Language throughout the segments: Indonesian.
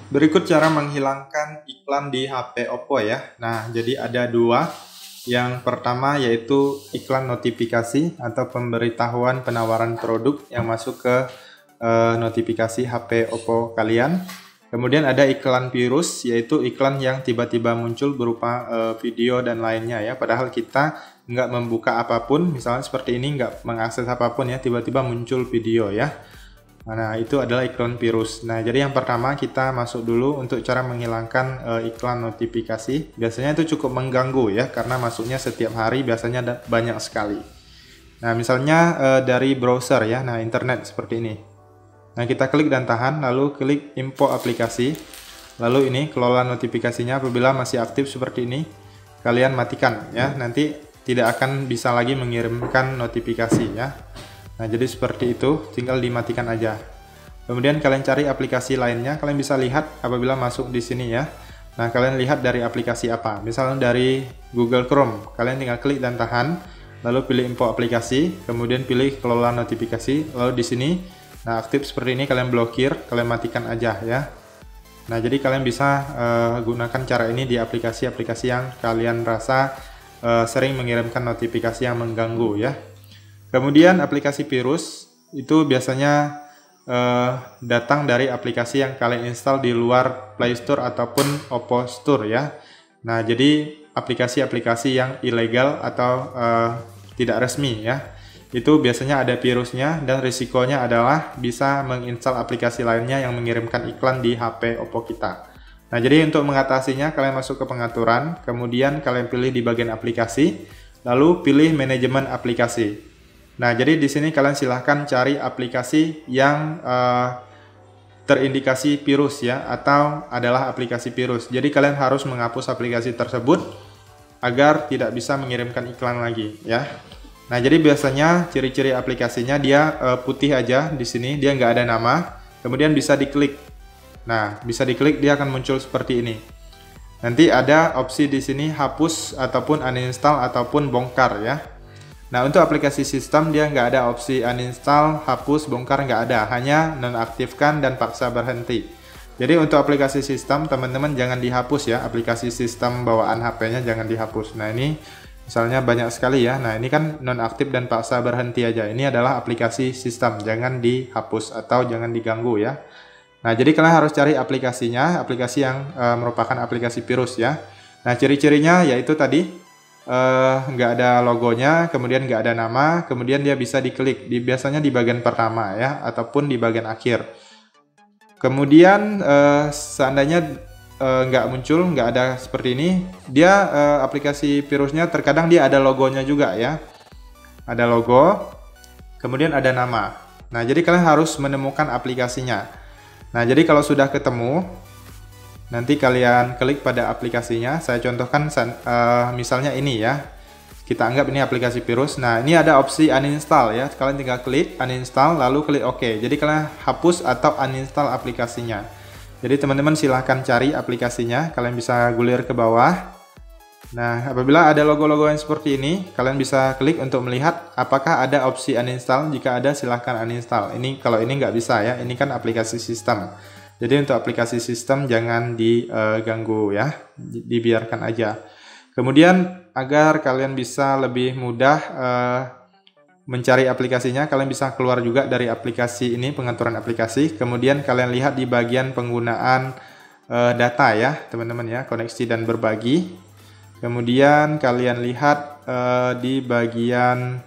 Berikut cara menghilangkan iklan di HP Oppo ya. Nah, jadi ada dua. Yang pertama yaitu iklan notifikasi atau pemberitahuan penawaran produk yang masuk ke notifikasi HP Oppo kalian. Kemudian ada iklan virus, yaitu iklan yang tiba-tiba muncul berupa video dan lainnya ya. Padahal kita nggak membuka apapun, misalnya seperti ini, nggak mengakses apapun ya, tiba-tiba muncul video ya. Nah, itu adalah iklan virus. Nah, jadi yang pertama kita masuk dulu untuk cara menghilangkan iklan notifikasi. Biasanya itu cukup mengganggu ya, karena masuknya setiap hari biasanya banyak sekali. Nah, misalnya dari browser ya, nah internet seperti ini. Nah, kita klik dan tahan, lalu klik info aplikasi. Lalu ini kelola notifikasinya, apabila masih aktif seperti ini, kalian matikan ya, nanti tidak akan bisa lagi mengirimkan notifikasi ya. Nah, jadi seperti itu, tinggal dimatikan aja. Kemudian kalian cari aplikasi lainnya, kalian bisa lihat apabila masuk di sini ya. Nah, kalian lihat dari aplikasi apa. Misalnya dari Google Chrome, kalian tinggal klik dan tahan, lalu pilih info aplikasi, kemudian pilih kelola notifikasi, lalu di sini, nah aktif seperti ini kalian blokir, kalian matikan aja ya. Nah, jadi kalian bisa gunakan cara ini di aplikasi-aplikasi yang kalian rasa sering mengirimkan notifikasi yang mengganggu ya. Kemudian aplikasi virus itu biasanya datang dari aplikasi yang kalian install di luar Play Store ataupun Oppo Store ya. Nah, jadi aplikasi-aplikasi yang ilegal atau tidak resmi ya, itu biasanya ada virusnya dan risikonya adalah bisa menginstal aplikasi lainnya yang mengirimkan iklan di HP Oppo kita. Nah, jadi untuk mengatasinya kalian masuk ke pengaturan, kemudian kalian pilih di bagian aplikasi, lalu pilih manajemen aplikasi. Nah, jadi di sini kalian silahkan cari aplikasi yang terindikasi virus ya, atau adalah aplikasi virus. Jadi kalian harus menghapus aplikasi tersebut agar tidak bisa mengirimkan iklan lagi ya. Nah, jadi biasanya ciri-ciri aplikasinya dia putih aja di sini, dia nggak ada nama. Kemudian bisa diklik. Nah, bisa diklik, dia akan muncul seperti ini. Nanti ada opsi di sini hapus ataupun uninstall ataupun bongkar ya. Nah, untuk aplikasi sistem dia nggak ada opsi uninstall, hapus, bongkar, nggak ada. Hanya nonaktifkan dan paksa berhenti. Jadi untuk aplikasi sistem, teman-teman jangan dihapus ya. Aplikasi sistem bawaan HP-nya jangan dihapus. Nah, ini misalnya banyak sekali ya. Nah, ini kan nonaktif dan paksa berhenti aja. Ini adalah aplikasi sistem, jangan dihapus atau jangan diganggu ya. Nah, jadi kalian harus cari aplikasinya, aplikasi yang merupakan aplikasi virus ya. Nah, ciri-cirinya yaitu tadi, nggak ada logonya, kemudian nggak ada nama, kemudian dia bisa diklik, biasanya di bagian pertama ya, ataupun di bagian akhir. Kemudian seandainya nggak muncul, nggak ada seperti ini, dia aplikasi virusnya terkadang dia ada logonya juga ya, ada logo, kemudian ada nama. Nah, jadi kalian harus menemukan aplikasinya. Nah, jadi kalau sudah ketemu, nanti kalian klik pada aplikasinya. Saya contohkan misalnya ini ya. Kita anggap ini aplikasi virus. Nah, ini ada opsi uninstall ya. Kalian tinggal klik uninstall lalu klik OK. Jadi kalian hapus atau uninstall aplikasinya. Jadi teman-teman silahkan cari aplikasinya. Kalian bisa gulir ke bawah. Nah, apabila ada logo-logo yang seperti ini, kalian bisa klik untuk melihat apakah ada opsi uninstall. Jika ada, silahkan uninstall. Ini kalau ini nggak bisa ya. Ini kan aplikasi sistem. Jadi untuk aplikasi sistem jangan diganggu ya, dibiarkan aja. Kemudian agar kalian bisa lebih mudah mencari aplikasinya, kalian bisa keluar juga dari aplikasi ini, pengaturan aplikasi. Kemudian kalian lihat di bagian penggunaan data ya, teman-teman ya, koneksi dan berbagi. Kemudian kalian lihat di bagian,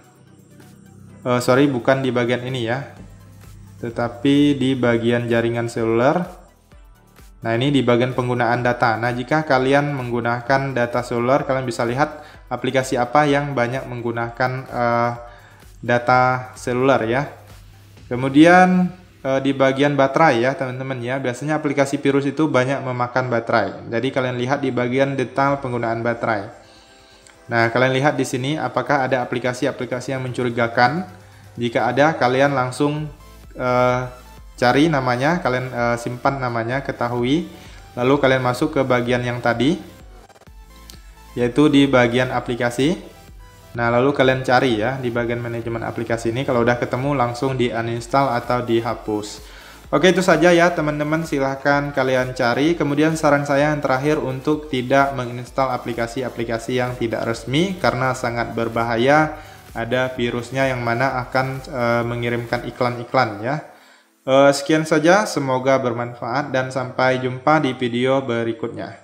bukan di bagian ini ya, tetapi di bagian jaringan seluler. Nah, ini di bagian penggunaan data. Nah, jika kalian menggunakan data seluler, kalian bisa lihat aplikasi apa yang banyak menggunakan data seluler ya. Kemudian di bagian baterai ya, teman-teman ya. Biasanya aplikasi virus itu banyak memakan baterai. Jadi kalian lihat di bagian detail penggunaan baterai. Nah, kalian lihat di sini apakah ada aplikasi-aplikasi yang mencurigakan. Jika ada, kalian langsung cari namanya, kalian simpan namanya, ketahui, lalu kalian masuk ke bagian yang tadi, yaitu di bagian aplikasi. Nah, lalu kalian cari ya di bagian manajemen aplikasi ini. Kalau udah ketemu, langsung di uninstall atau dihapus. Oke, itu saja ya teman-teman, silahkan kalian cari. Kemudian saran saya yang terakhir untuk tidak menginstal aplikasi-aplikasi yang tidak resmi karena sangat berbahaya. Ada virusnya yang mana akan mengirimkan iklan-iklan ya. Sekian saja, semoga bermanfaat dan sampai jumpa di video berikutnya.